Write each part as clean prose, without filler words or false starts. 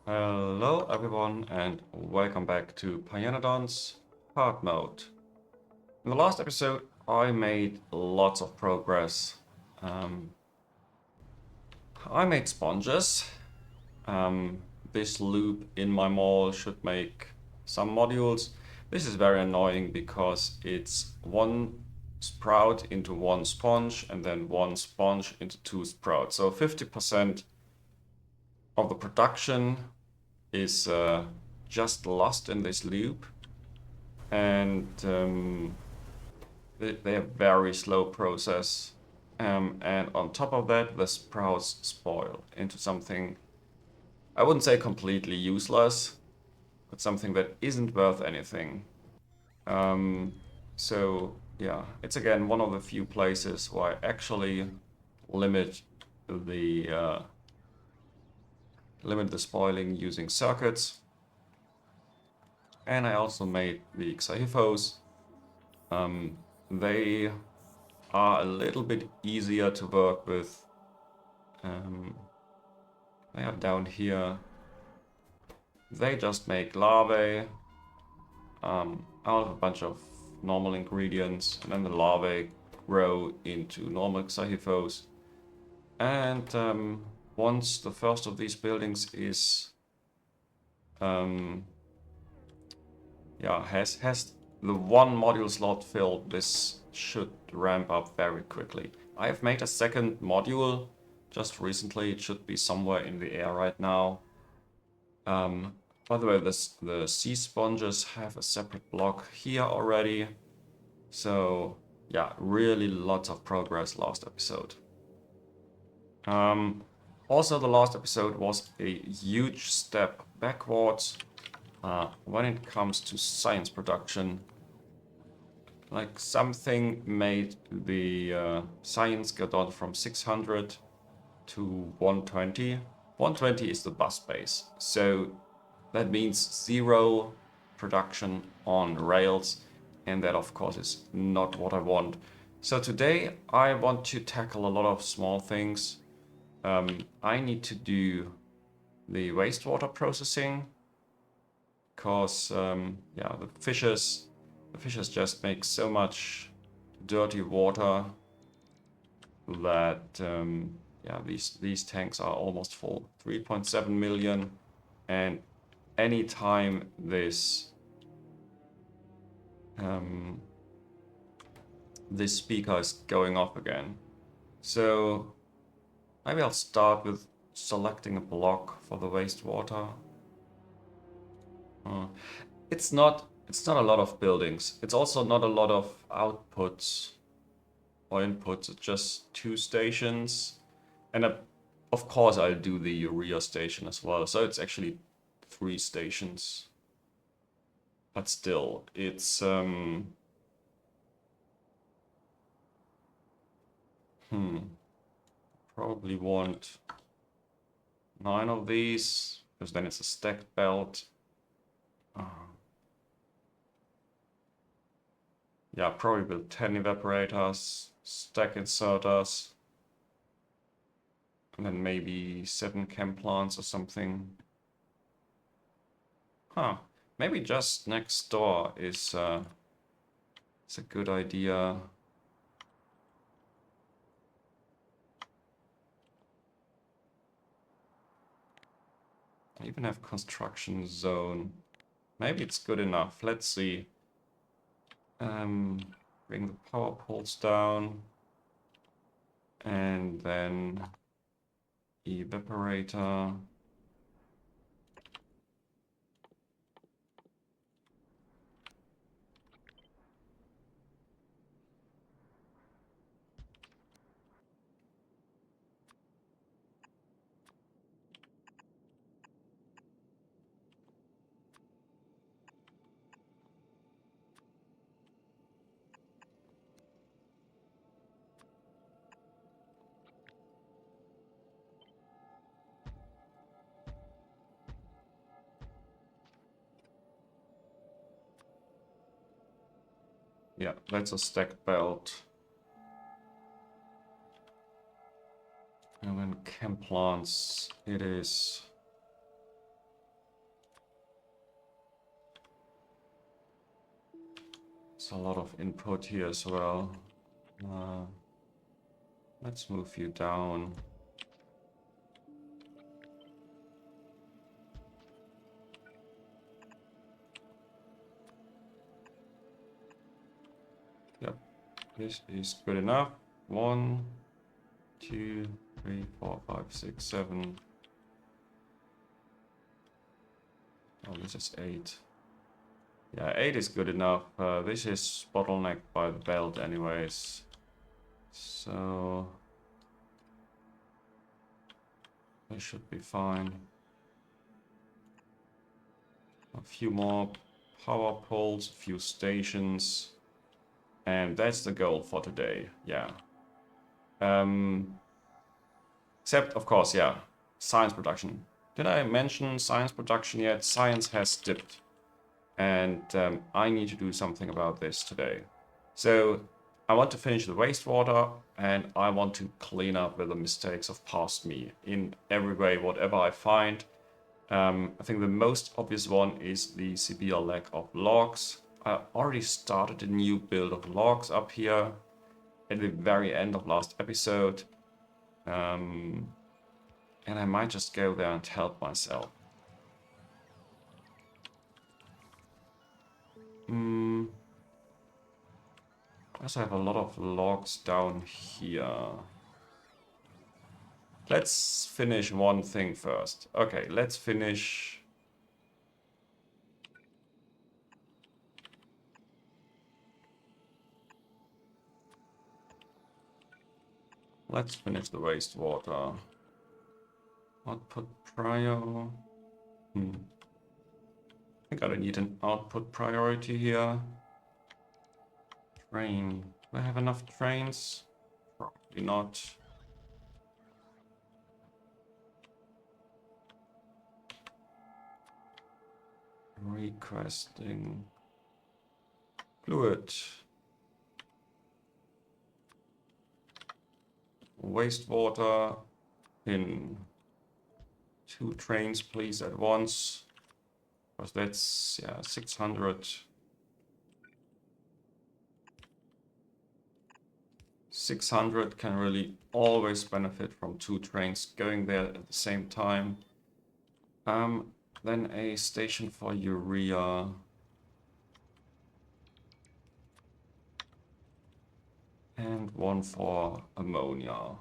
Hello everyone and welcome back to Pyanodons Hard Mode. In the last episode I made lots of progress. I made sponges. This loop in my mall should make some modules. This is very annoying because it's one sprout into one sponge and then one sponge into two sprouts. So 50% of the production is just lost in this loop, and they have very slow process. And on top of that, the sprouts spoil into something, I wouldn't say completely useless, but something that isn't worth anything. So yeah, it's again one of the few places where I actually limit the spoiling using circuits. And I also made the Xahifos. They are a little bit easier to work with. They are down here. They just make larvae out of a bunch of normal ingredients, and then the larvae grow into normal Xahifos. And once the first of these buildings is has the one module slot filled, this should ramp up very quickly. I have made a second module just recently. It should be somewhere in the air right now. By the way, the sea sponges have a separate block here already. So yeah, really lots of progress last episode. Also, the last episode was a huge step backwards when it comes to science production. Like, something made the science go down from 600 to 120. 120 is the bus base, so that means zero production on rails, and that of course is not what I want. So today I want to tackle a lot of small things. I need to do the wastewater processing, because yeah, the fishes just make so much dirty water that yeah, these tanks are almost full. 3.7 million, and anytime this speaker is going off again. So maybe I'll start with selecting a block for the wastewater. It's not a lot of buildings. It's also not a lot of outputs or inputs. It's just 2 stations, and of course I'll do the urea station as well. So it's actually 3 stations. But still, it's probably want 9 of these, because then it's a stacked belt. Yeah, probably build 10 evaporators, stack inserters, and then maybe 7 chem plants or something. Huh. Maybe just next door is a good idea. I even have construction zone. Maybe it's good enough. Let's see. Bring the power poles down, and then evaporator. Yeah, that's a stacked belt. And then chem plants, it is It's a lot of input here as well. Let's move you down. Yep, this is good enough. 1, 2, 3, 4, 5, 6, 7. Oh, this is 8. Yeah, 8 is good enough. This is bottlenecked by the belt anyways. So this should be fine. A few more power poles, a few stations. And that's the goal for today, yeah. Except, of course, yeah, science production. Did I mention science production yet? Science has dipped. And I need to do something about this today. So I want to finish the wastewater, and I want to clean up with the mistakes of past me in every way, whatever I find. I think the most obvious one is the severe lack of logs. I already started a new build of logs up here at the very end of last episode. And I might just go there and help myself. I also have a lot of logs down here. Let's finish one thing first. Okay, let's finish... Let's finish the wastewater. Output prior. I think I don't need an output priority here. Train. Do I have enough trains? Probably not. Requesting fluid. Wastewater in 2 trains, please, at once. Because that's, yeah, 600. 600 can really always benefit from 2 trains going there at the same time. Then a station for urea. And one for ammonia.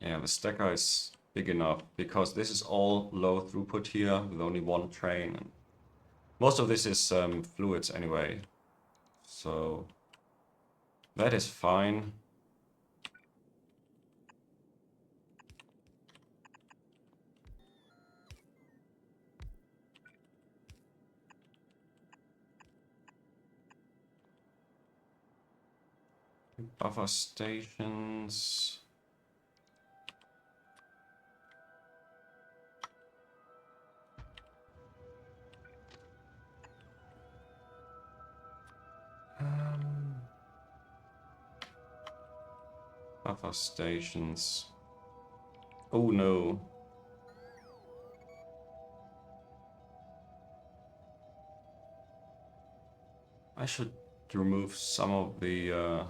Yeah, the stacker is big enough because this is all low throughput here with only 1 train. Most of this is fluids anyway, so that is fine. Buffer stations. Buffer stations. Oh no. I should remove some of the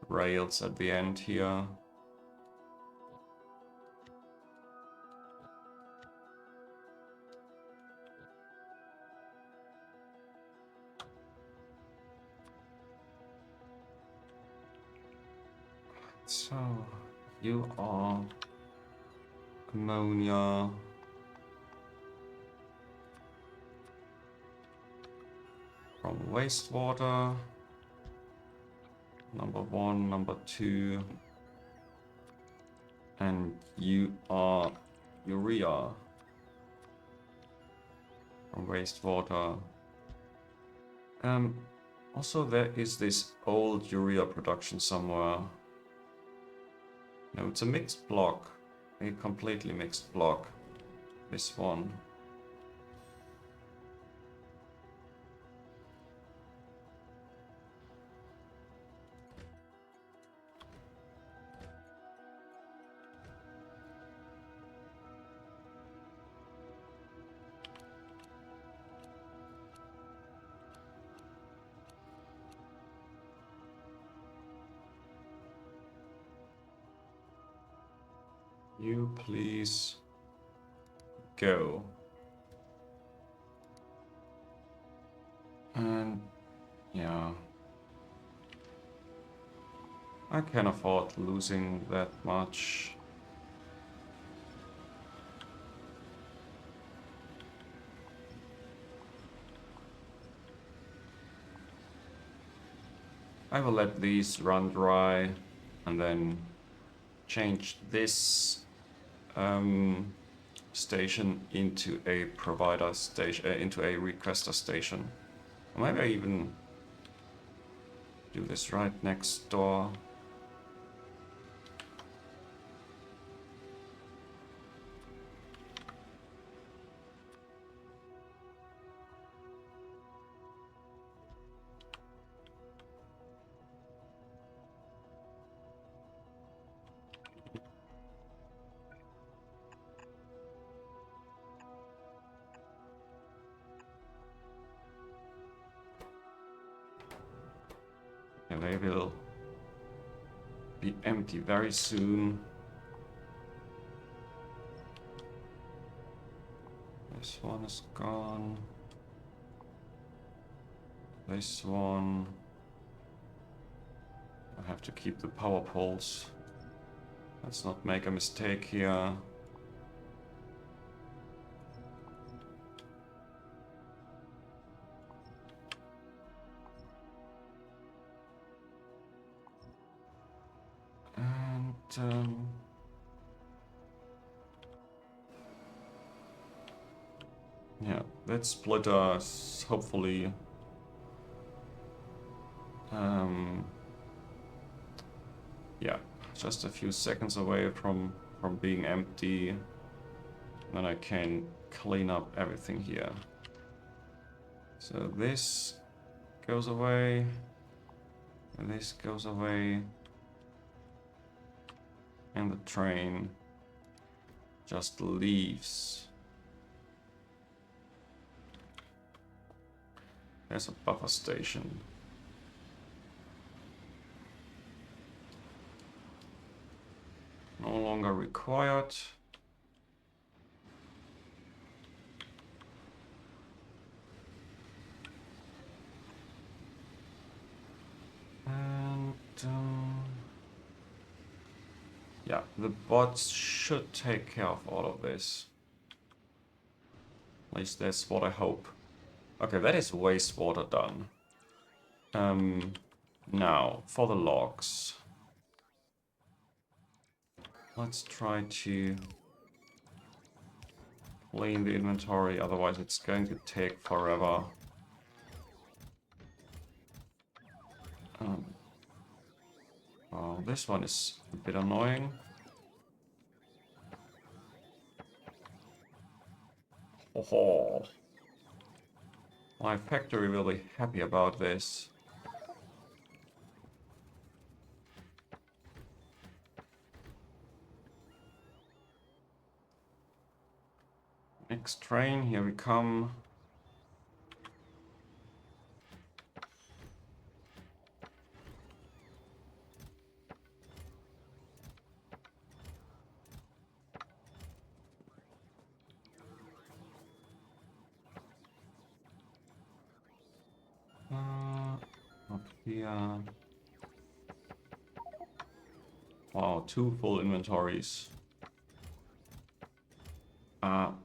rails at the end here. So, you are ammonia. From wastewater. Number 1, number 2. And you are urea. From wastewater. Also there is this old urea production somewhere. No, it's a mixed block. A completely mixed block. This one. You please go. And yeah, I can afford losing that much. I will let these run dry and then change this station into a provider station, into a requester station. Or maybe I even do this right next door. And they will be empty very soon. This one is gone. This one. I have to keep the power poles. Let's not make a mistake here. And yeah, that splitter is hopefully yeah, just a few seconds away from being empty. Then I can clean up everything here. So this goes away, and this goes away, and the train just leaves. There's a buffer station. No longer required. And yeah, the bots should take care of all of this. At least that's what I hope. Okay, that is wastewater done. Now, for the logs. Let's try to clean the inventory, otherwise it's going to take forever. Oh, this one is a bit annoying. Oh, my factory will be happy about this. Next train, here we come. Up here. Wow, 2 full inventories.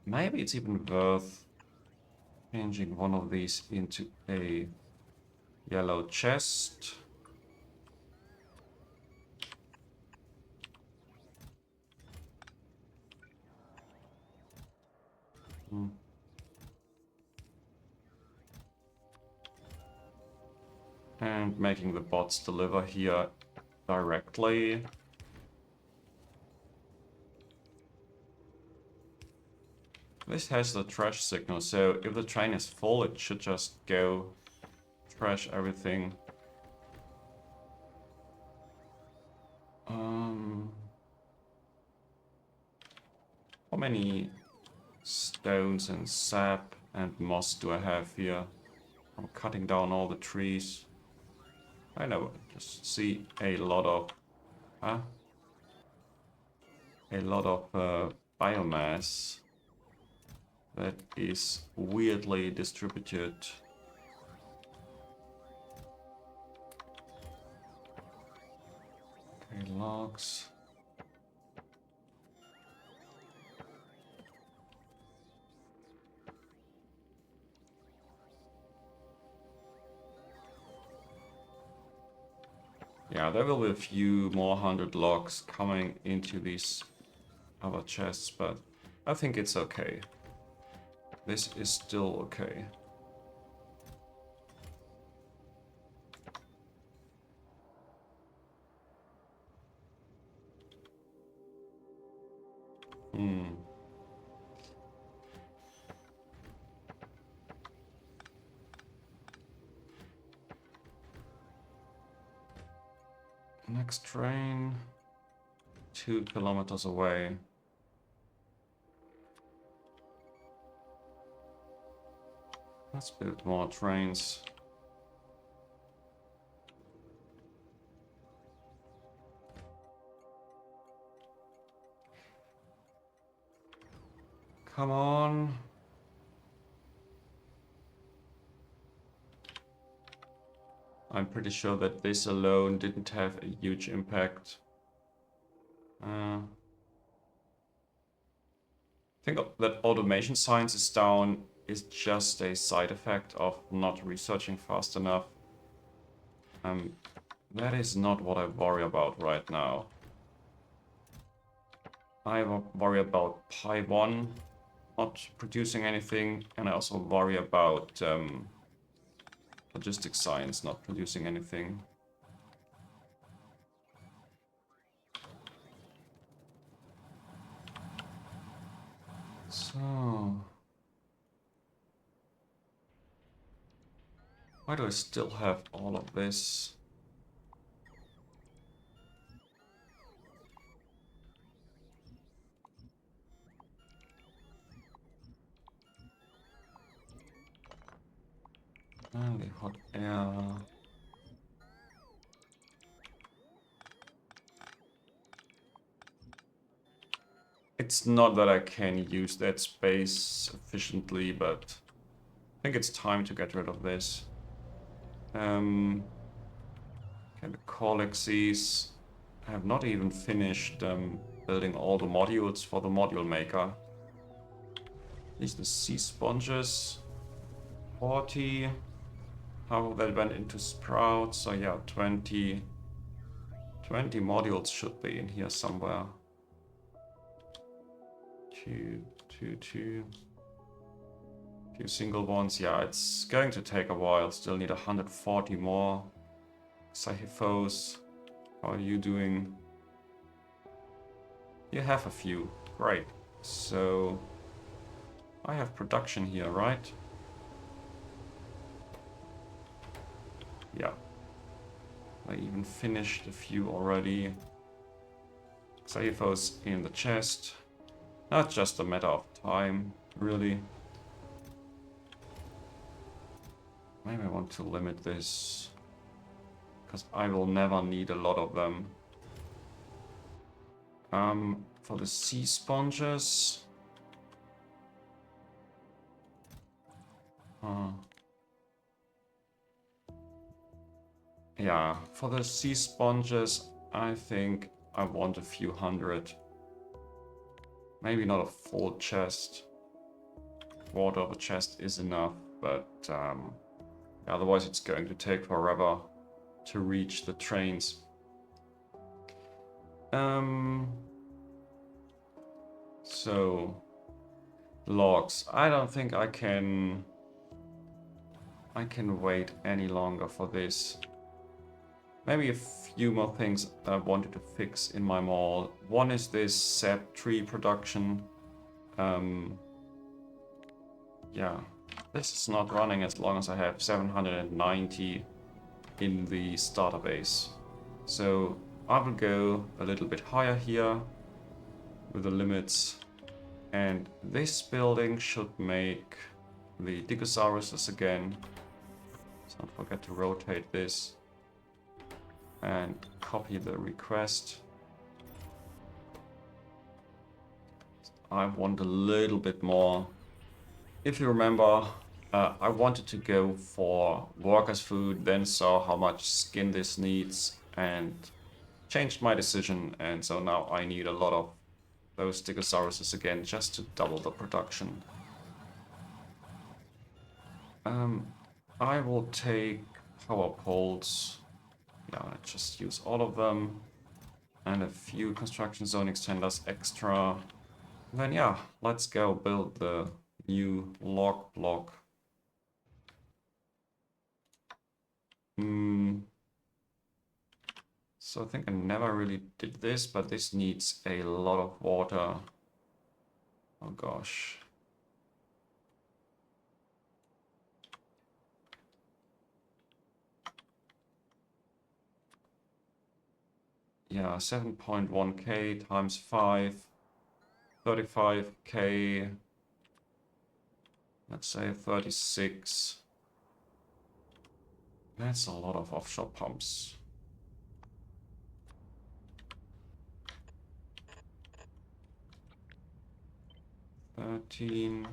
Maybe it's even worth changing one of these into a yellow chest. And making the bots deliver here directly. This has the trash signal, so if the train is full, it should just go trash everything. How many stones and sap and moss do I have here? I'm cutting down all the trees. I know, just see a lot of, biomass that is weirdly distributed. Okay, logs. Yeah, there will be a few more 100 logs coming into these other chests, but I think it's okay. This is still okay. Next train, 2 kilometers away. Let's build more trains. Come on. I'm pretty sure that this alone didn't have a huge impact. I think that automation science is down is just a side effect of not researching fast enough. That is not what I worry about right now. I worry about Pi 1 not producing anything, and I also worry about logistics science not producing anything. So, why do I still have all of this? And the hot air. It's not that I can use that space efficiently, but I think it's time to get rid of this. Okay, the Colexes. I have not even finished building all the modules for the module maker. These the sea sponges. 40. How that went into sprouts. So yeah, 20 modules should be in here somewhere. 2. Few single ones. Yeah, it's going to take a while. Still need 140 more. Sahiphos, how are you doing? You have a few. Great. So I have production here, right? Yeah. I even finished a few already. Sahiphos in the chest. Not just a matter of time, really. Maybe I want to limit this, because I will never need a lot of them. For the sea sponges. Yeah, for the sea sponges, I think I want a few hundred. Maybe not a full chest. Quarter of a chest is enough, but otherwise it's going to take forever to reach the trains. So logs. I don't think I can wait any longer for this. Maybe a few more things that I wanted to fix in my mall. One is this sap tree production. Yeah, this is not running as long as I have 790 in the starter base. So I will go a little bit higher here with the limits. And this building should make the Digosauruses again. So don't forget to rotate this. And copy the request. I want a little bit more. If you remember, I wanted to go for workers' food, then saw how much skin this needs and changed my decision. And so now I need a lot of those Stegosauruses again just to double the production. I will take power poles. Yeah, just use all of them. And a few construction zone extenders extra. And then yeah, let's go build the new log block. So I think I never really did this, but this needs a lot of water. Oh gosh. Yeah, 7.1k times 5, 35k, let's say 36. That's a lot of offshore pumps. $13,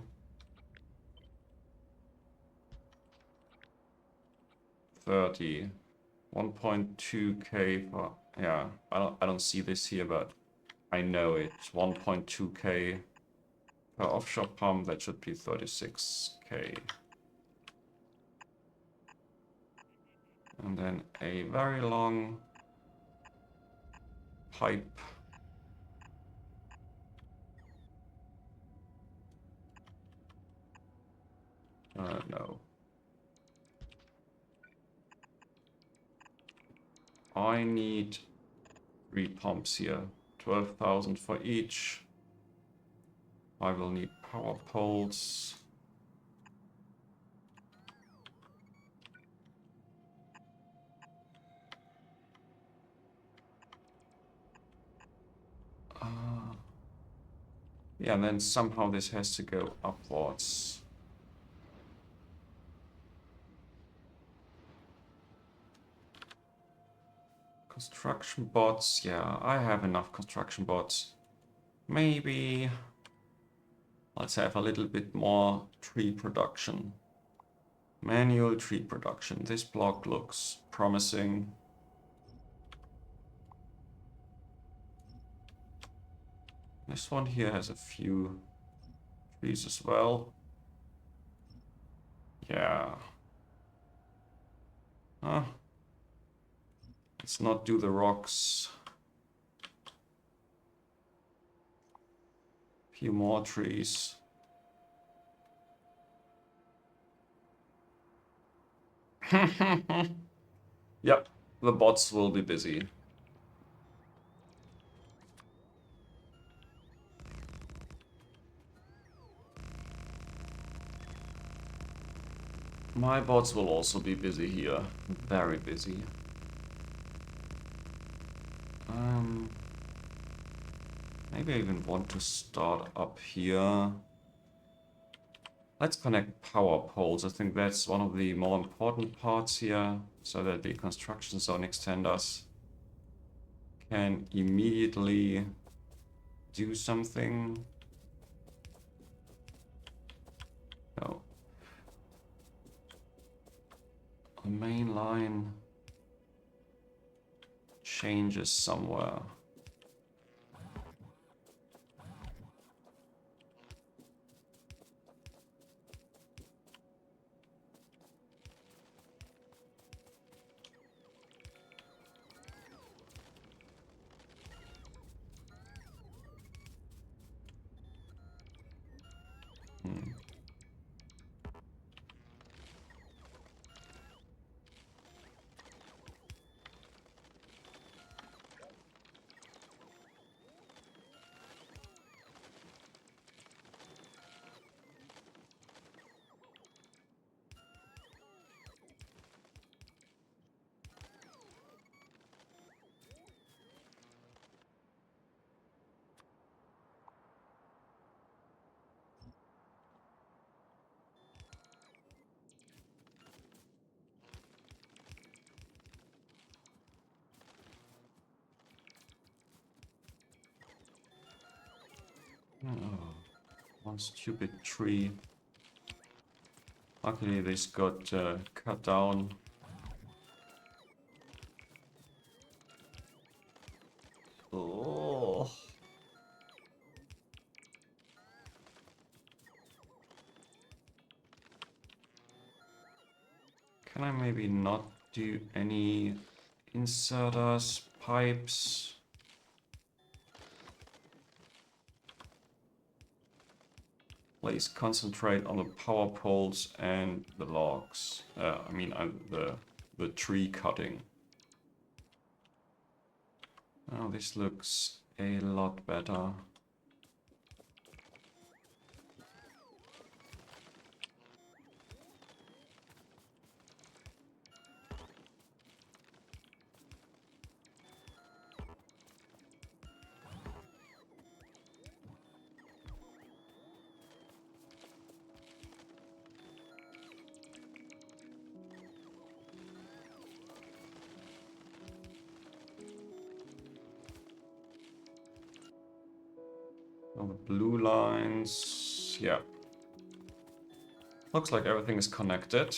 $30, 1.2k for, yeah, I don't see this here, but I know it's 1.2k per offshore pump. That should be 36k. And then a very long pipe. No. I need 3 pumps here. 12,000 for each. I will need power poles. Yeah, and then somehow this has to go upwards. Construction bots, yeah, I have enough construction bots. Maybe let's have a little bit more tree production. Manual tree production. This block looks promising. This one here has a few trees as well. Yeah. Huh. Let's not do the rocks. Few more trees. Yep, the bots will be busy. My bots will also be busy here. Very busy. Maybe I even want to start up here. Let's connect power poles. I think that's one of the more important parts here, so that the construction zone extenders can immediately do something. No. A main line changes somewhere. Oh, one stupid tree. Luckily this got cut down. Oh. Can I maybe not do any inserters, pipes? Please concentrate on the power poles and the logs. The tree cutting. Oh, this looks a lot better. All the blue lines, yeah. Looks like everything is connected.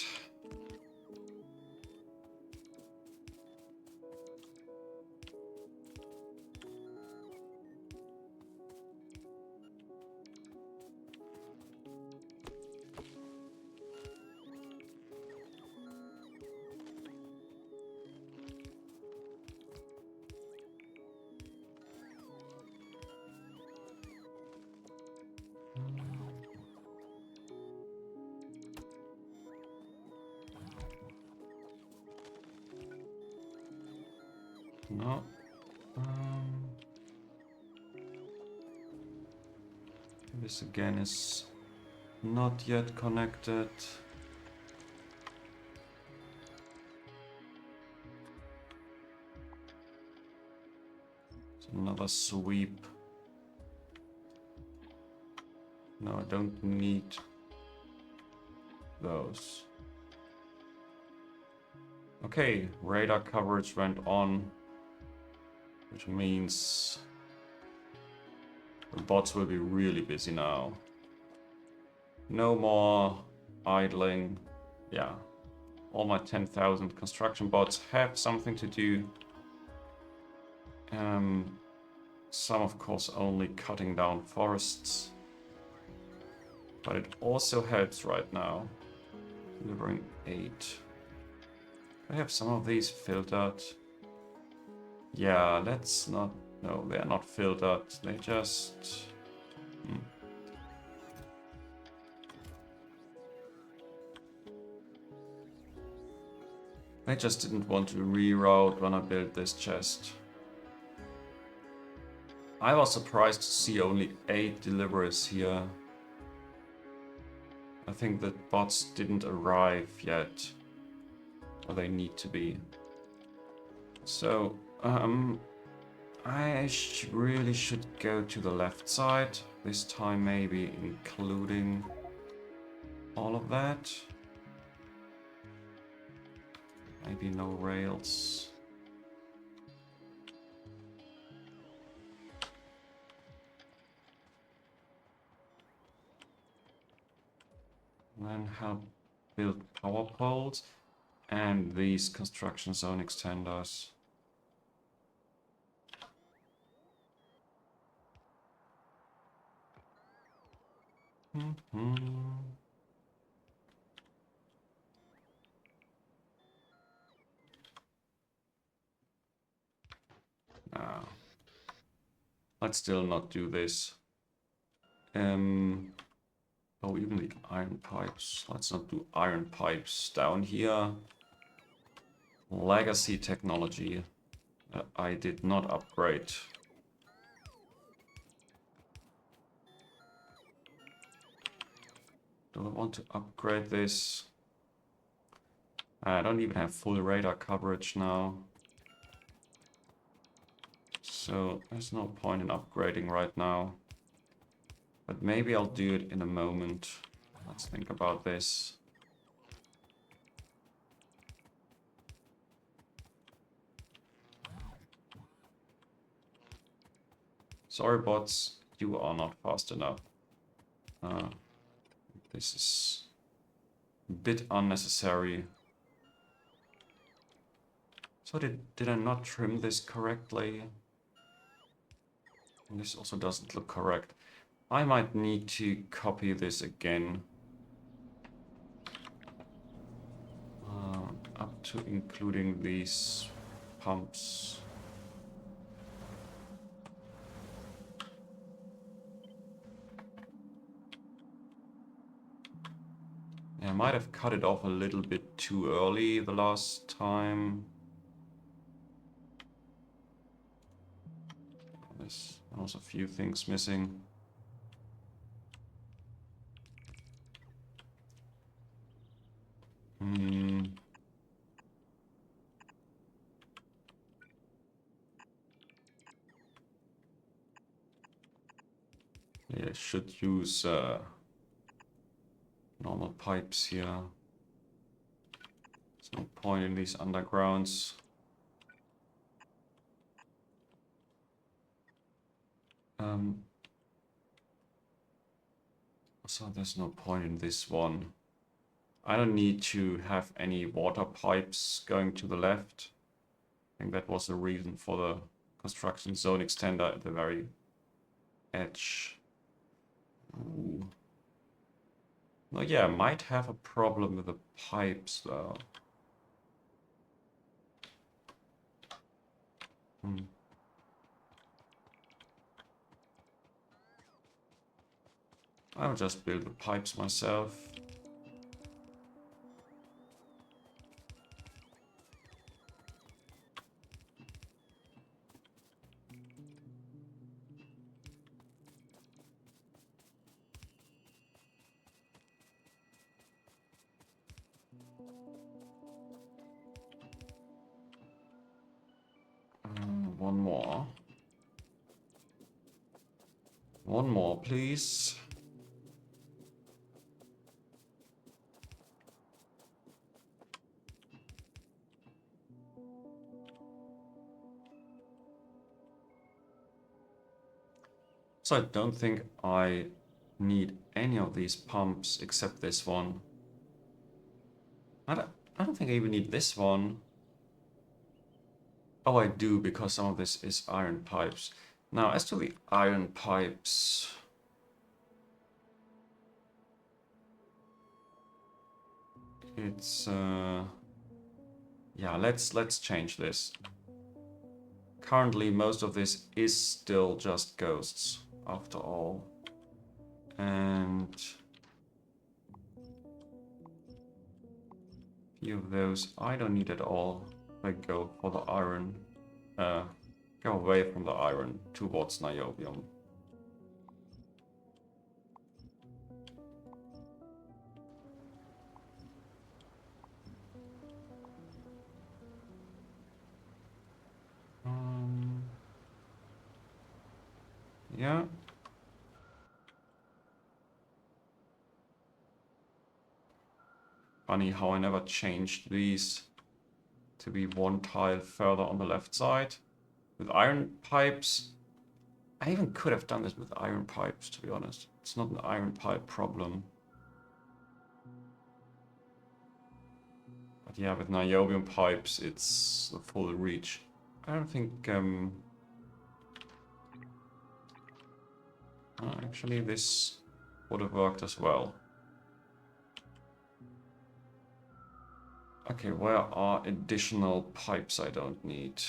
No. This again is not yet connected. It's another sweep. No, I don't need those. Okay, radar coverage went on, which means the bots will be really busy now. No more idling. Yeah, all my 10,000 construction bots have something to do. Some, of course, only cutting down forests. But it also helps right now. Delivering 8. I have some of these filtered. Yeah, let's not... No, they're not filtered. They just... I just didn't want to reroute when I built this chest. I was surprised to see only 8 deliveries here. I think that bots didn't arrive yet. Or they need to be. So, I really should go to the left side. This time maybe including all of that. Maybe no rails. And then help build power poles and these construction zone extenders. Now, let's still not do this. Oh, even the iron pipes. Let's not do iron pipes down here. Legacy technology. I did not upgrade. Do I want to upgrade this? I don't even have full radar coverage now. So there's no point in upgrading right now. But maybe I'll do it in a moment. Let's think about this. Sorry bots, you are not fast enough. This is a bit unnecessary. So did I not trim this correctly? And this also doesn't look correct. I might need to copy this again. Up to including these pumps. Yeah, I might have cut it off a little bit too early the last time. There's also a few things missing. Yeah, I should use normal pipes here. There's no point in these undergrounds. So there's no point in this one. I don't need to have any water pipes going to the left. I think that was the reason for the construction zone extender at the very edge. Ooh. Well, yeah, I might have a problem with the pipes though. I'll just build the pipes myself. One more. One more, please. So I don't think I need any of these pumps except this one. I don't think I even need this one. Oh, I do, because some of this is iron pipes. Now, as to the iron pipes... It's... Yeah, let's change this. Currently, most of this is still just ghosts, after all. And... a few of those I don't need at all. I go for the iron. Go away from the iron towards niobium. Yeah. Funny how I never changed these to be one tile further on the left side. With iron pipes, I even could have done this with iron pipes, to be honest. It's not an iron pipe problem. But yeah, with niobium pipes, it's the full reach. I don't think... actually, this would have worked as well. Okay, where are additional pipes I don't need?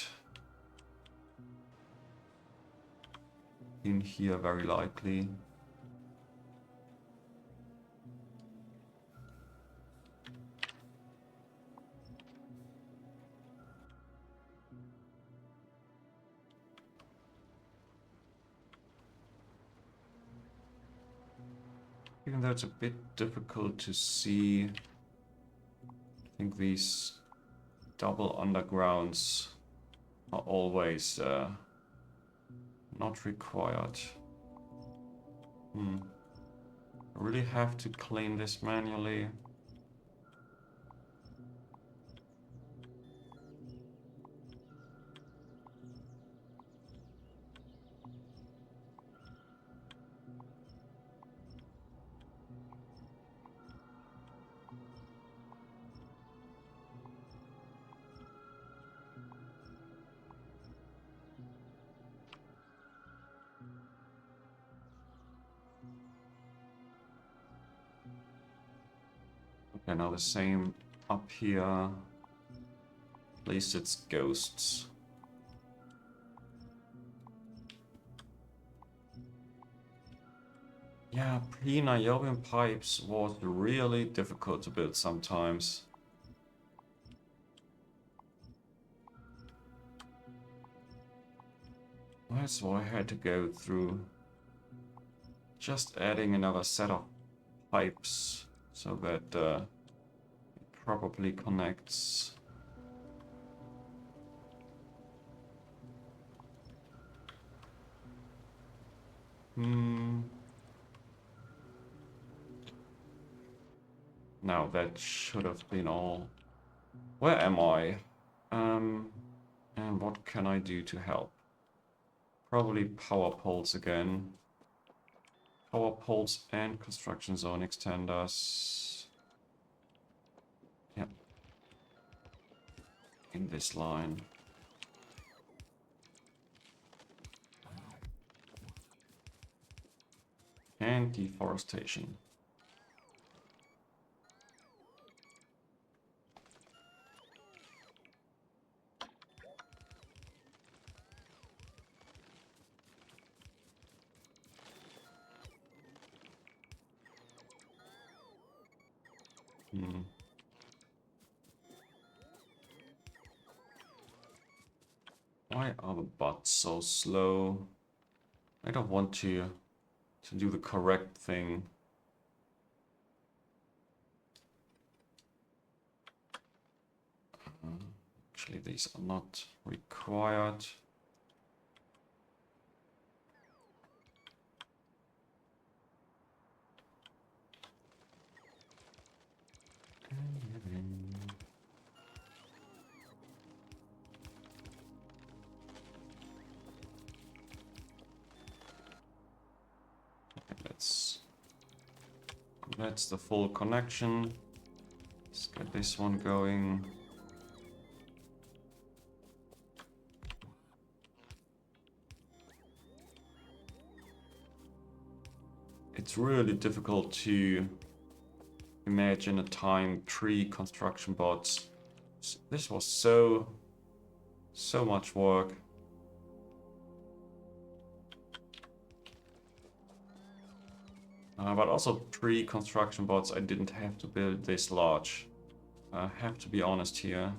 In here, very likely. Even though it's a bit difficult to see, I think these double undergrounds are always not required. I really have to clean this manually. Okay, now the same up here. At least it's ghosts. Yeah, pre-niobium pipes was really difficult to build sometimes. That's why I had to go through just adding another set of pipes so that it probably connects. Now that should have been all. Where am I? And what can I do to help? Probably power poles again. Power poles and construction zone extenders. Yep. In this line. And deforestation. Why are the bots so slow? I don't want to do the correct thing. Actually, these are not required. That's the full connection. Let's get this one going. It's really difficult to imagine a time pre-construction bots. This was so much work. But also pre-construction bots, I didn't have to build this large. I have to be honest here.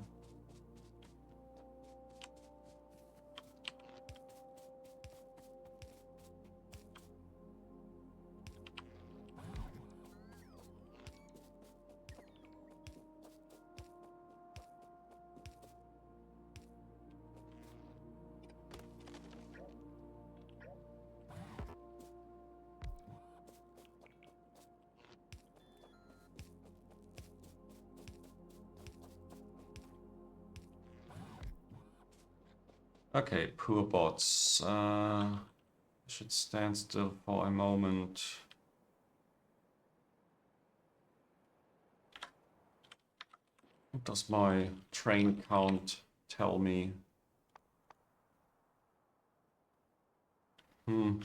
Okay, poor bots. Should stand still for a moment. What does my train count tell me? Could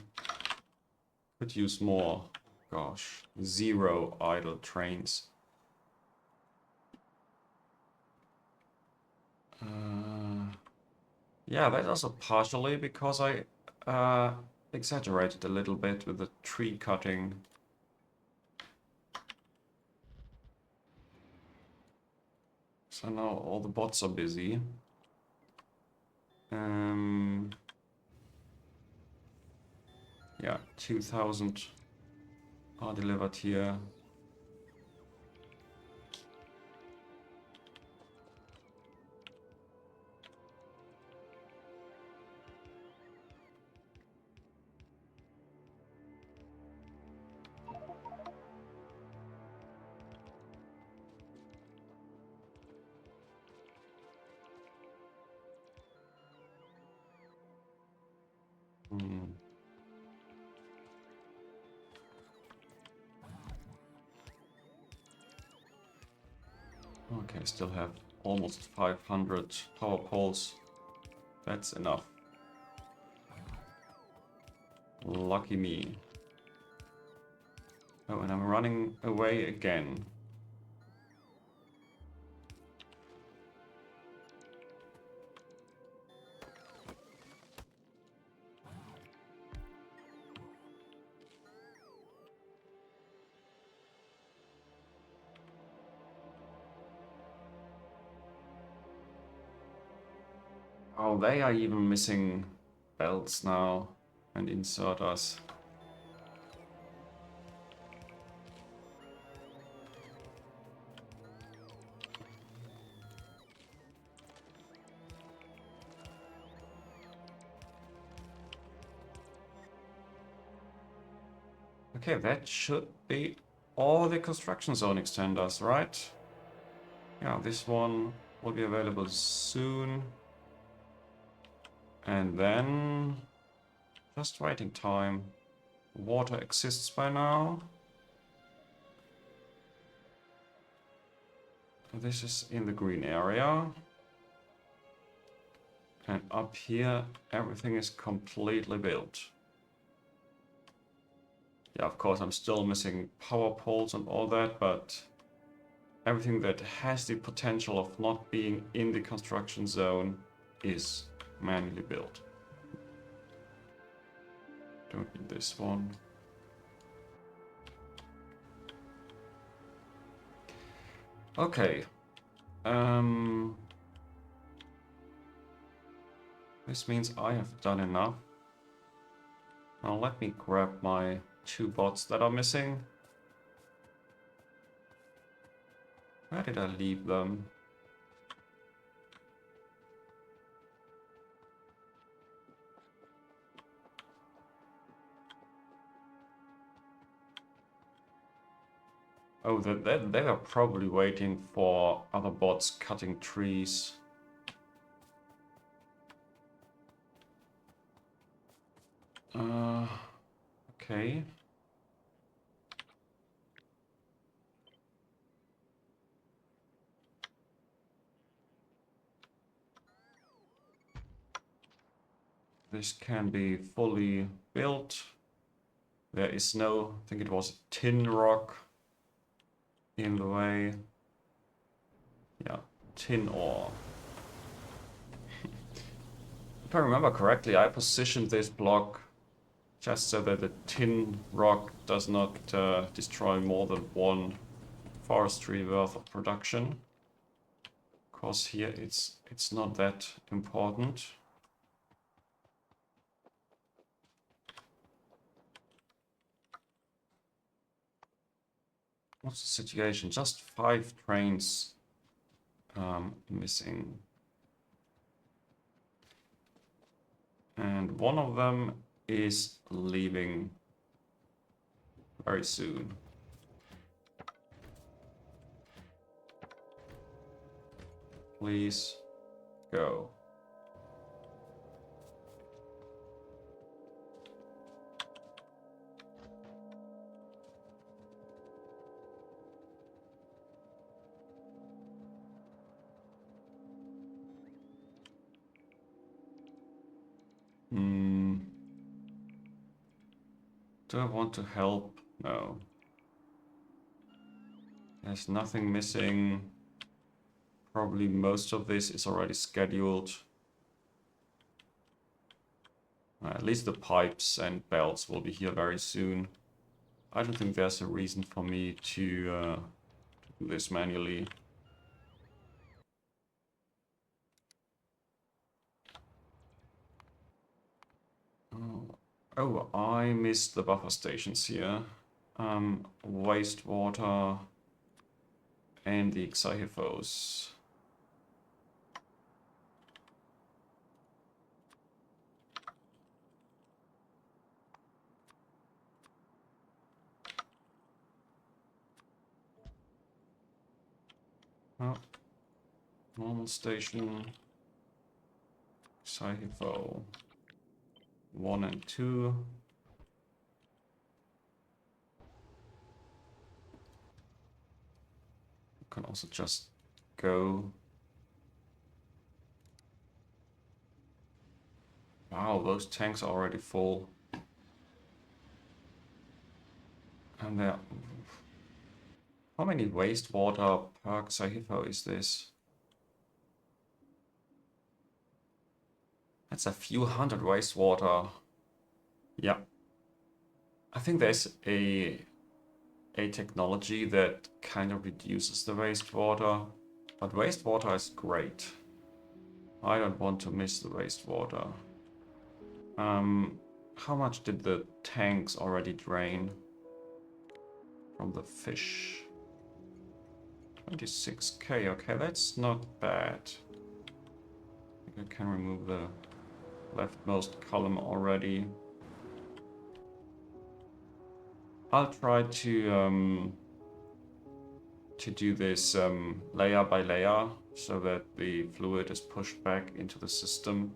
use more. Gosh, 0 idle trains. Yeah, that's also partially because I exaggerated a little bit with the tree cutting. So now all the bots are busy. Yeah, 2000 are delivered here. Okay, still have almost 500 power poles. That's enough. Lucky me. Oh, and I'm running away again. Oh, they are even missing belts now and inserters. Okay, that should be all the construction zone extenders, right? Yeah, this one will be available soon. And then just waiting time. Water exists by now. This is in the green area. And up here, everything is completely built. Yeah, of course, I'm still missing power poles and all that, but everything that has the potential of not being in the construction zone is manually built. Don't need this one. Okay. This means I have done enough. Now let me grab my 2 bots that are missing. Where did I leave them? Oh, they were probably waiting for other bots cutting trees. Okay. This can be fully built. There is no, I think it was tin rock in the way. Yeah, tin ore. If I remember correctly, I positioned this block just so that the tin rock does not destroy more than 1 forestry worth of production. Of course, here it's not that important. What's the situation? Just 5 trains missing. And one of them is leaving very soon. Please go. Do I want to help? No. There's nothing missing. Probably most of this is already scheduled. At least the pipes and belts will be here very soon. I don't think there's a reason for me to do this manually. Oh, I missed the buffer stations here. Wastewater and the Xyhifos. Oh, normal station. Xyhifo 1 and 2. You can also just go. Wow, those tanks are already full. And there. How many wastewater per Xyhifo is this? That's a few hundred wastewater. Yeah. I think there's a technology that kind of reduces the wastewater, but wastewater is great. I don't want to miss the wastewater. How much did the tanks already drain from the fish? 26k, okay, that's not bad. I think I can remove the leftmost column already. I'll try to do this layer by layer so that the fluid is pushed back into the system.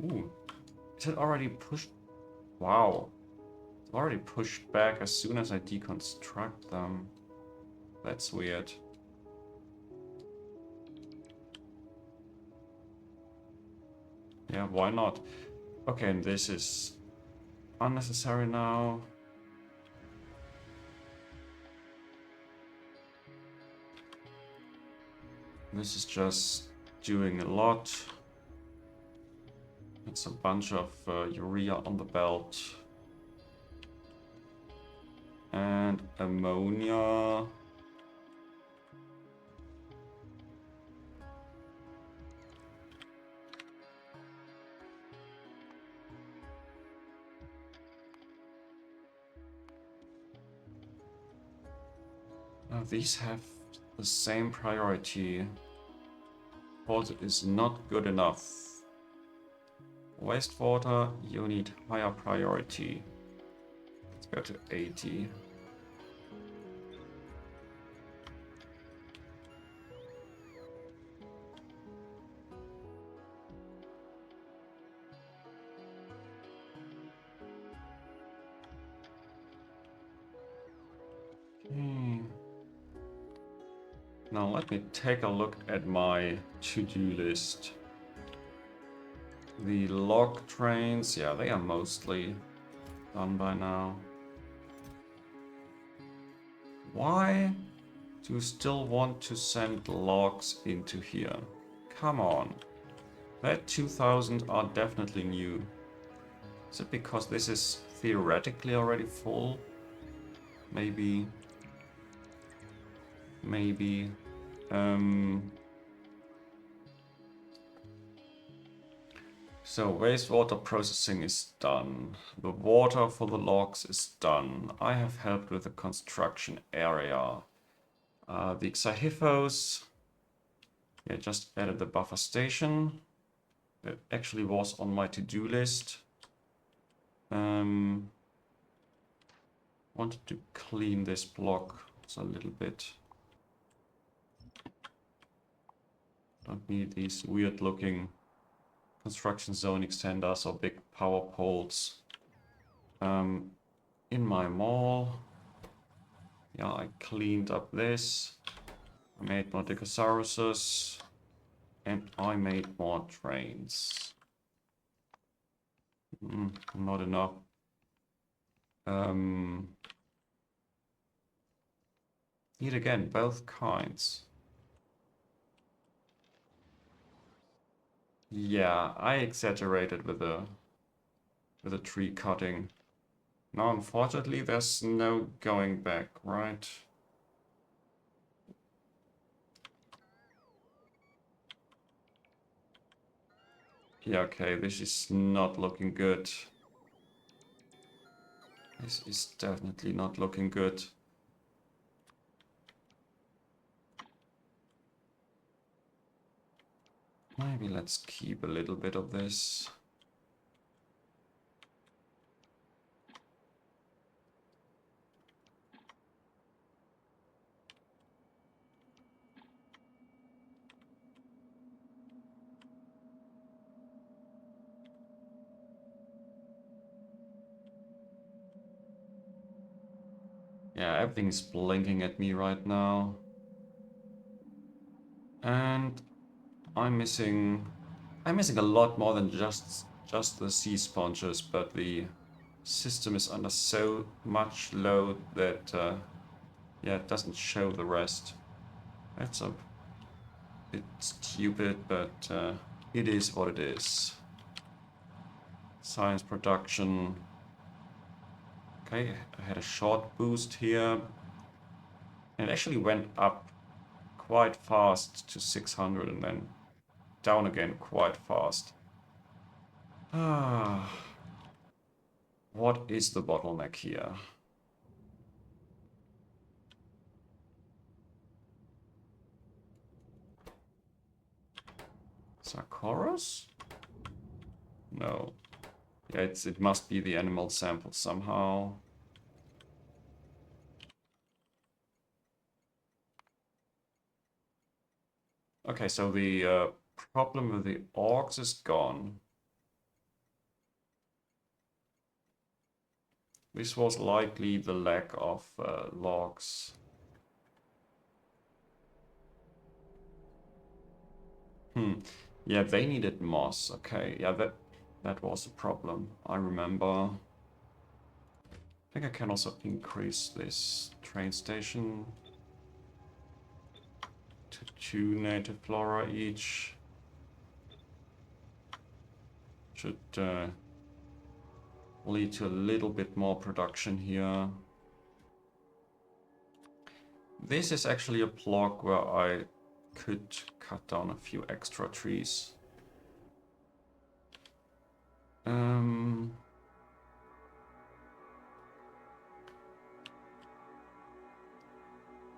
Ooh, is it already pushed? Wow, it's already pushed back as soon as I deconstruct them. That's weird. Yeah, why not? Okay, and this is unnecessary now. This is just doing a lot. It's a bunch of urea on the belt. And ammonia. Now these have the same priority. Deposit is not good enough. Wastewater, you need higher priority. Let's go to 80. Okay. Now let me take a look at my to-do list. The log trains, yeah, they are mostly done by now. Why do you still want to send logs into here? Come on. That 2000 are definitely new. Is it because this is theoretically already full? Maybe. Maybe. So wastewater processing is done. The water for the logs is done. I have helped with the construction area. The Xahifos, yeah, just added the buffer station. That actually was on my to-do list. Wanted to clean this block a little bit. Don't need these weird looking construction zone extenders or big power poles in my mall. Yeah, I cleaned up this. I made more Dicosauruses. And I made more trains. Not enough. Need again, both kinds. Yeah, I exaggerated with the tree cutting. Now, unfortunately, there's no going back, right? Yeah, okay, this is not looking good. This is definitely not looking good. Maybe let's keep a little bit of this. Yeah, everything's blinking at me right now. And I'm missing a lot more than just the sea sponges, but the system is under so much load that yeah, it doesn't show the rest. That's a bit stupid, but it is what it is. Science production. Okay, I had a short boost here. And it actually went up quite fast to 600 and then down again quite fast. What is the bottleneck here? Sarcoros? No. Yeah, it must be the animal sample somehow. Okay, so the problem with the orcs is gone. This was likely the lack of logs. Yeah, they needed moss. Okay, yeah, that was a problem. I remember. I think I can also increase this train station to 2 native flora each. Should lead to a little bit more production here. This is actually a block where I could cut down a few extra trees.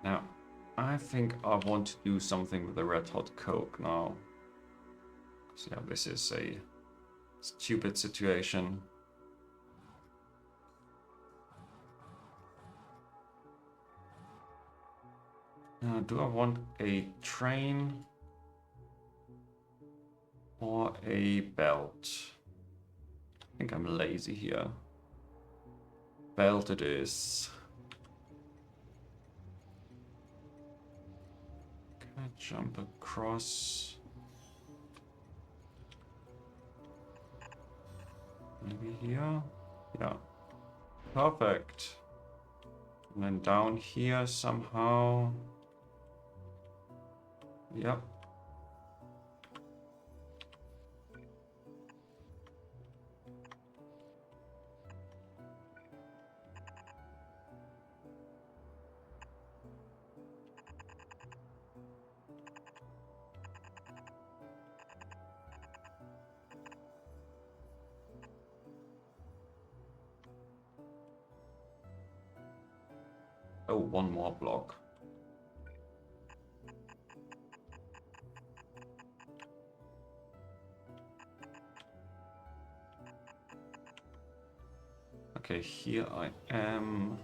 Now, I think I want to do something with the red hot coke now. So yeah, this is a stupid situation. Do I want a train or a belt? I think I'm lazy here. Belt it is. Can I jump across? Maybe here? Yeah. Perfect. And then down here somehow. Yep. Oh, one more block. Okay, here I am.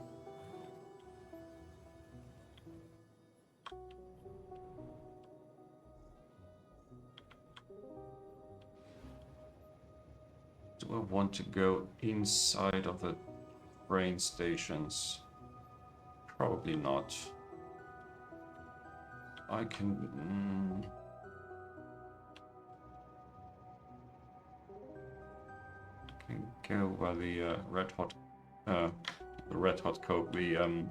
Do I want to go inside of the train stations? Probably not. I can... can go where the red hot coke, no,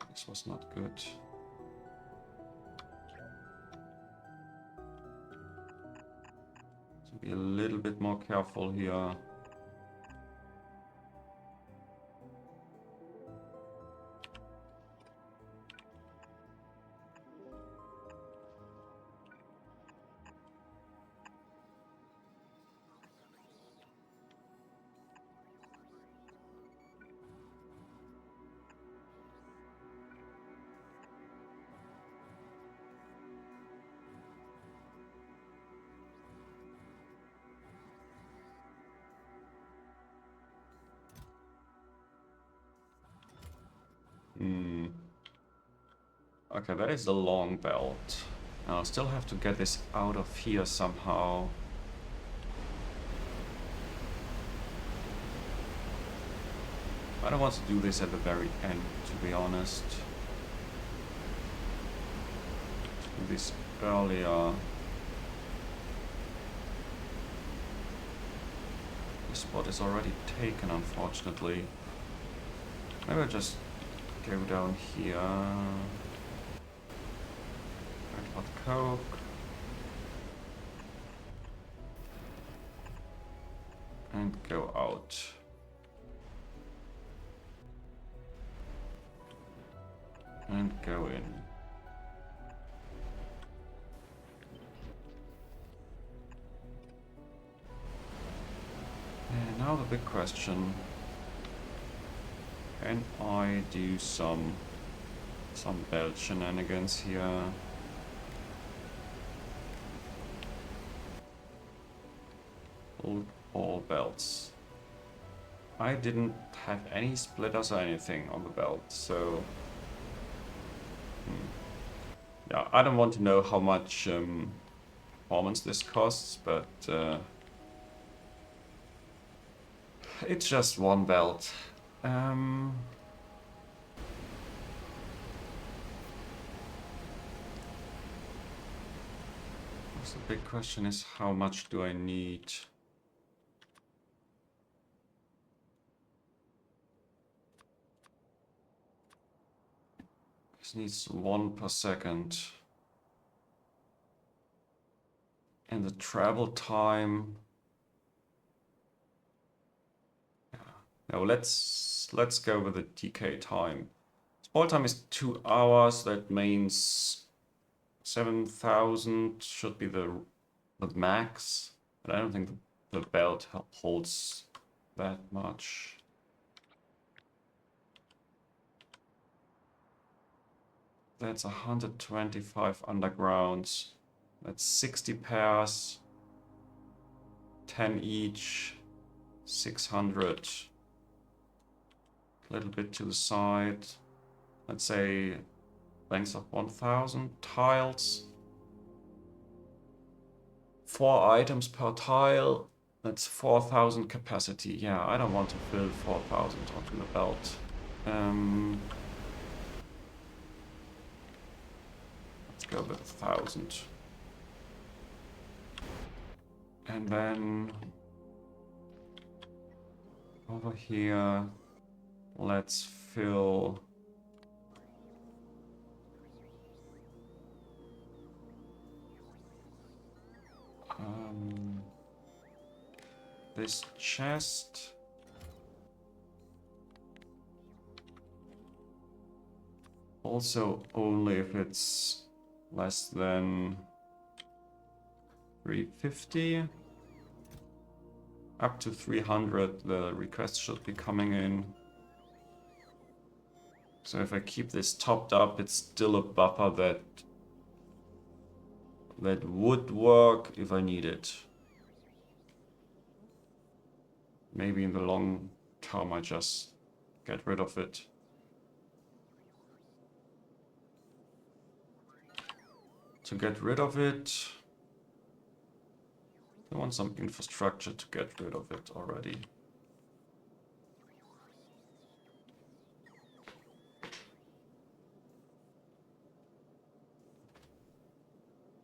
this was not good. So be a little bit more careful here. Okay, that is the long belt. I'll still have to get this out of here somehow. I don't want to do this at the very end, to be honest. Do this earlier. This spot is already taken, unfortunately. Maybe I'll just go down here. Red hot coke. And go out. And go in. Now the big question. Can I do some belt shenanigans here? Hold all belts. I didn't have any splitters or anything on the belt, so... Yeah, I don't want to know how much performance this costs, but it's just one belt. The big question is, how much do I need? This needs 1 per second. And the travel time. No, let's go with the TK time. Spoil time is 2 hours. That means 7,000 should be the max. But I don't think the belt holds that much. That's 125 undergrounds. That's 60 pairs. 10 each. 600. A little bit to the side. Let's say length of 1,000 tiles. 4 items per tile. That's 4,000 capacity. Yeah, I don't want to fill 4,000 onto the belt. Let's go with 1,000. And then over here, let's fill this chest. Also only if it's less than 350. Up to 300 the requests should be coming in. So if I keep this topped up, it's still a buffer that would work if I need it. Maybe in the long term I just get rid of it. To get rid of it, I want some infrastructure to get rid of it already.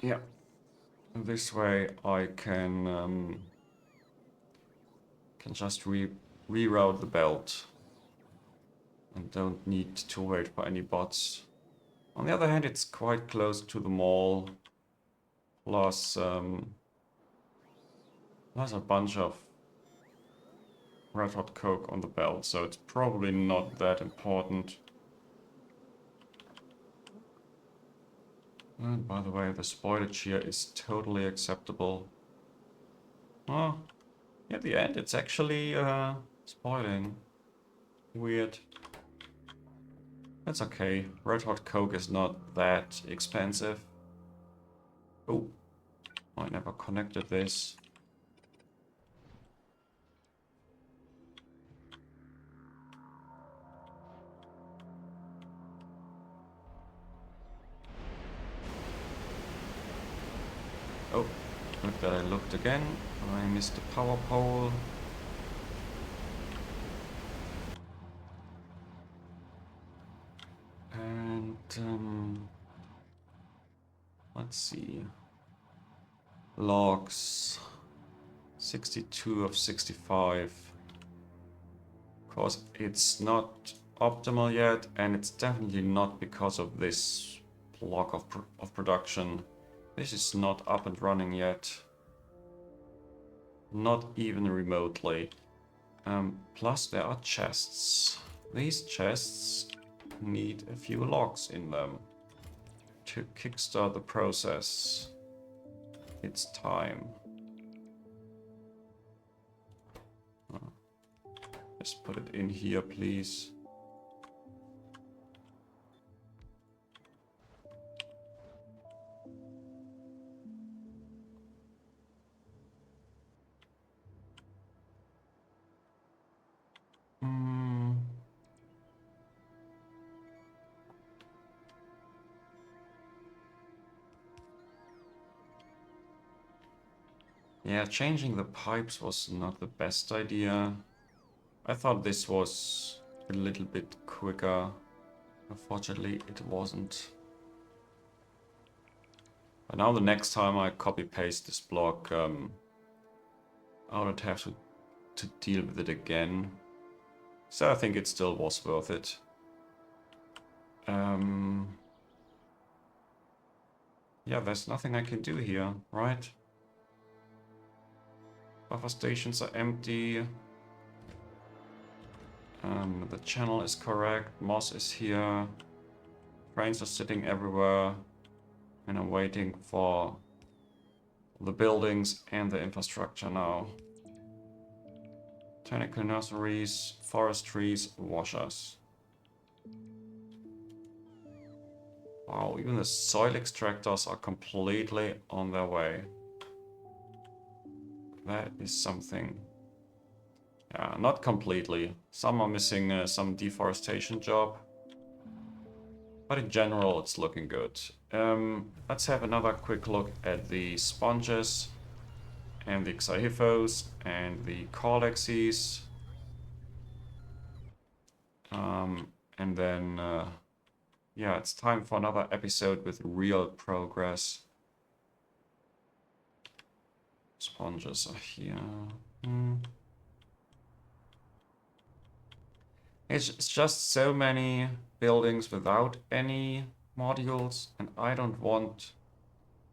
Yeah, this way I can just reroute the belt and don't need to wait for any bots. On the other hand, it's quite close to the mall, plus there's a bunch of red hot coke on the belt, so it's probably not that important. And by the way, the spoilage here is totally acceptable. Oh, at the end it's actually spoiling. Weird. That's okay. Red hot coke is not that expensive. Oh, I never connected this. Oh, good that I looked again. I missed the power pole. And let's see. Logs. 62 of 65. Of course, it's not optimal yet, and it's definitely not because of this block of production. This is not up and running yet. Not even remotely. Plus there are chests. These chests need a few logs in them to kickstart the process. It's time. Just put it in here, please. Yeah, changing the pipes was not the best idea. I thought this was a little bit quicker. Unfortunately, it wasn't. But now the next time I copy-paste this block, I would have to deal with it again. So I think it still was worth it. Yeah, there's nothing I can do here, right? Buffer stations are empty. The channel is correct. Moss is here. Trains are sitting everywhere. And I'm waiting for the buildings and the infrastructure now. Botanical nurseries, forestries, washers. Wow, even the soil extractors are completely on their way. That is something. Yeah, not completely. Some are missing some deforestation job. But in general, it's looking good. Let's have another quick look at the sponges and the xyhiphos and the caulexies. And then, yeah, it's time for another episode with real progress. Sponges are here. It's just so many buildings without any modules, and I don't want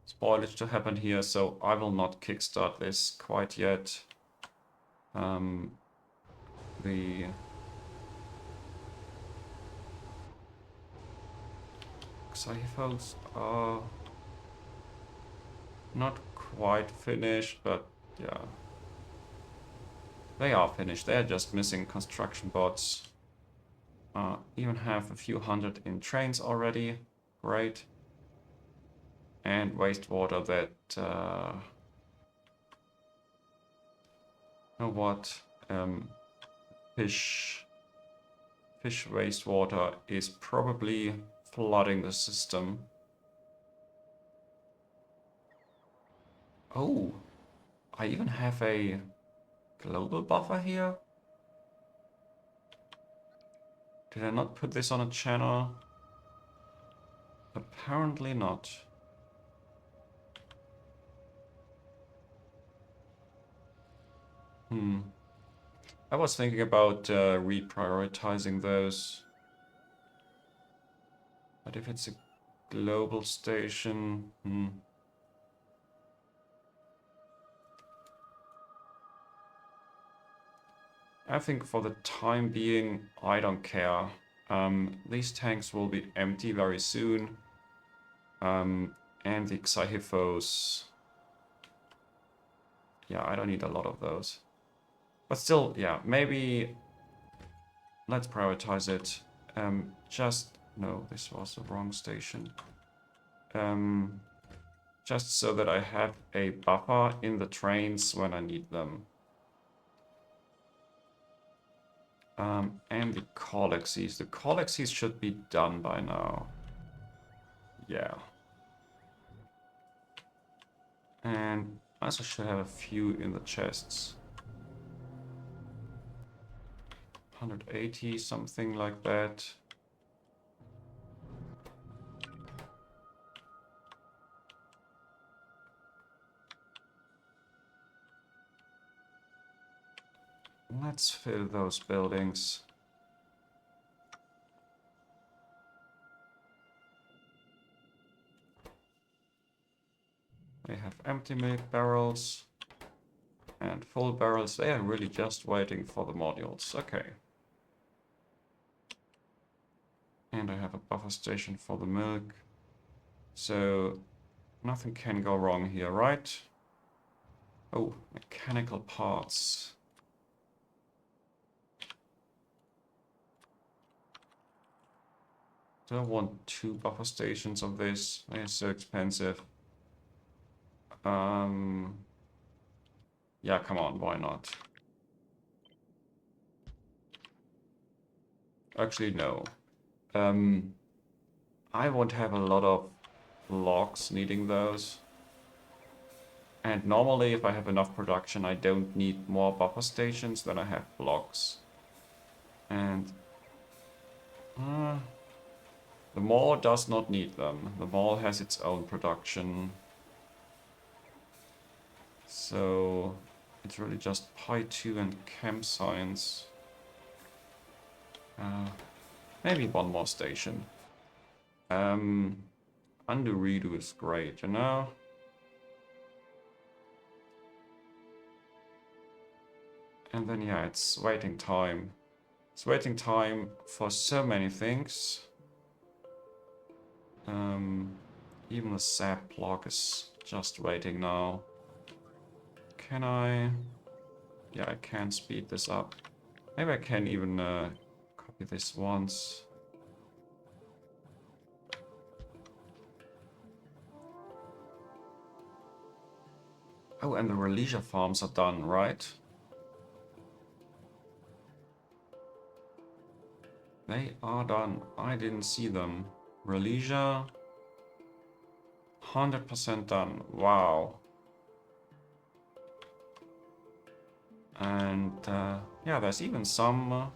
spoilage to happen here, so I will not kickstart this quite yet. The xyhiphos are not quite finished, but yeah. They are finished, they're just missing construction bots. Even have a few hundred in trains already, great. And wastewater that, you know what, fish wastewater is probably flooding the system. Oh, I even have a global buffer here? Did I not put this on a channel? Apparently not. I was thinking about reprioritizing those. But if it's a global station... I think for the time being, I don't care. These tanks will be empty very soon. And the xyhiphos... Yeah, I don't need a lot of those. But still, yeah, maybe... Let's prioritize it. No, this was the wrong station. Just so that I have a buffer in the trains when I need them. And the caulexies. The caulexies should be done by now. Yeah. And I also should have a few in the chests. 180, something like that. Let's fill those buildings. We have empty milk barrels and full barrels. They are really just waiting for the modules. Okay. And I have a buffer station for the milk. So nothing can go wrong here, right? Oh, mechanical parts. Do I want 2 buffer stations of this? It's so expensive. Yeah, come on, why not? Actually, no. I won't have a lot of logs needing those. And normally, if I have enough production, I don't need more buffer stations than I have blocks. And the mall does not need them. The mall has its own production. So it's really just Pi 2 and Chem Science. Maybe one more station. Undo redo is great, you know? And then yeah, it's waiting time. It's waiting time for so many things. Even the sap block is just waiting now. Can I? Yeah, I can speed this up. Maybe I can even copy this once. Oh, and the Relesia farms are done, right? They are done. I didn't see them. Relesia, 100% done. Wow. And yeah, there's even some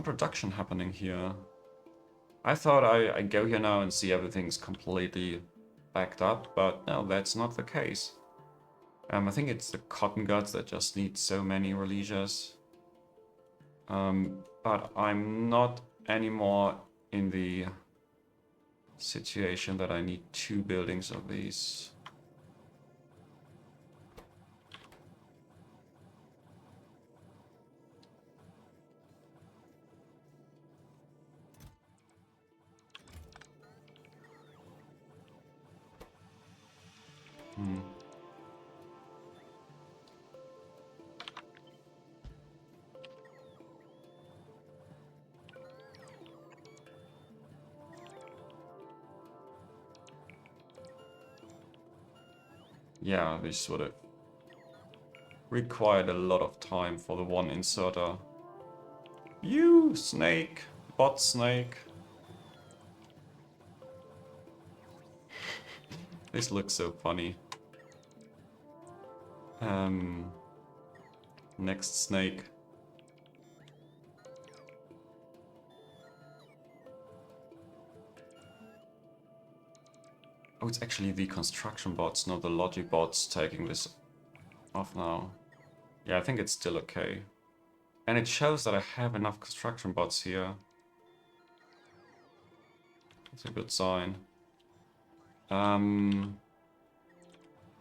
production happening here. I thought I go here now and see everything's completely backed up, but no, that's not the case. I think it's the cotton guts that just need so many Relesias. But I'm not anymore in the situation that I need 2 buildings of these. Yeah, this sort of required a lot of time for the one inserter. You snake, bot snake. This looks so funny. Next snake. Oh, it's actually the construction bots, not the logic bots taking this off now. Yeah, I think it's still okay. And it shows that I have enough construction bots here. That's a good sign.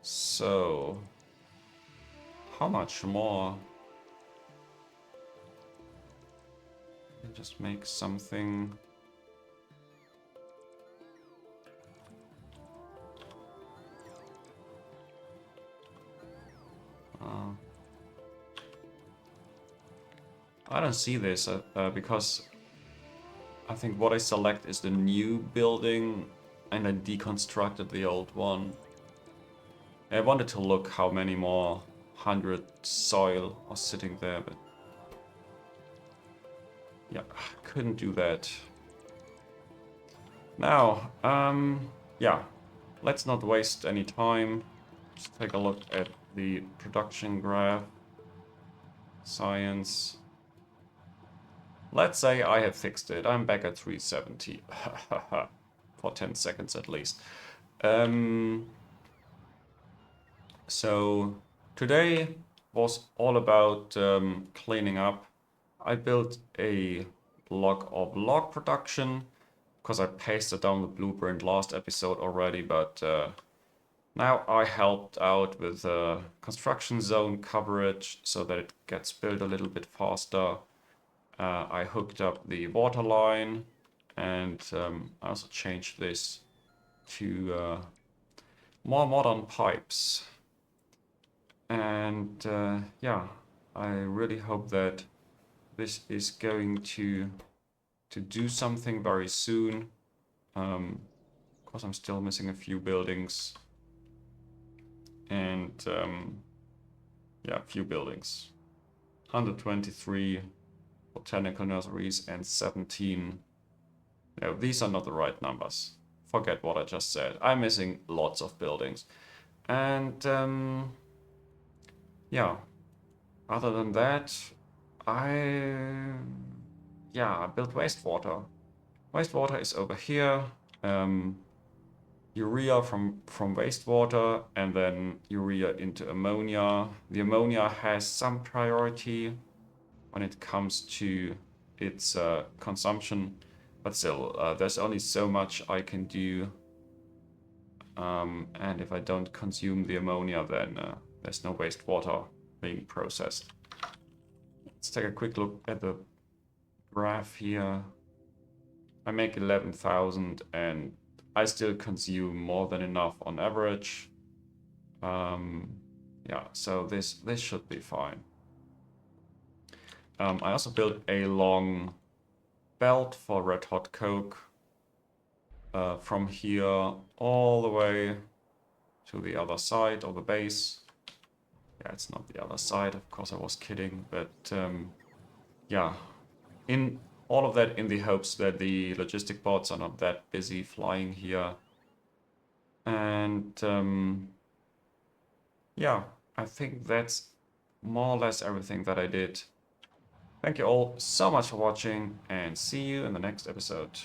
So how much more? Let me just make something. I don't see this because I think what I select is the new building and I deconstructed the old one. I wanted to look how many more 100 soil are sitting there, but yeah, couldn't do that. Now, yeah, let's not waste any time. Just take a look at the production graph. Science. Let's say I have fixed it. I'm back at 370. For 10 seconds at least. So today was all about cleaning up. I built a block of log production because I pasted down the blueprint last episode already, but now I helped out with construction zone coverage so that it gets built a little bit faster. I hooked up the water line and I also changed this to more modern pipes. And yeah, I really hope that this is going to to do something very soon. Of course, I'm still missing a few buildings. And yeah, a few buildings. 123 botanical nurseries and 17. No, these are not the right numbers. Forget what I just said. I'm missing lots of buildings. And yeah, other than that, I built wastewater. Wastewater is over here. Urea from wastewater, and then urea into ammonia. The ammonia has some priority when it comes to its consumption, but still, there's only so much I can do. And if I don't consume the ammonia, then there's no wastewater being processed. Let's take a quick look at the graph here. I make 11,000 and I still consume more than enough on average. Yeah, so this should be fine. I also built a long belt for red hot coke from here all the way to the other side of the base. Yeah, it's not the other side, of course I was kidding, but yeah, in all of that in the hopes that the logistic bots are not that busy flying here. And yeah, I think that's more or less everything that I did. Thank you all so much for watching and see you in the next episode.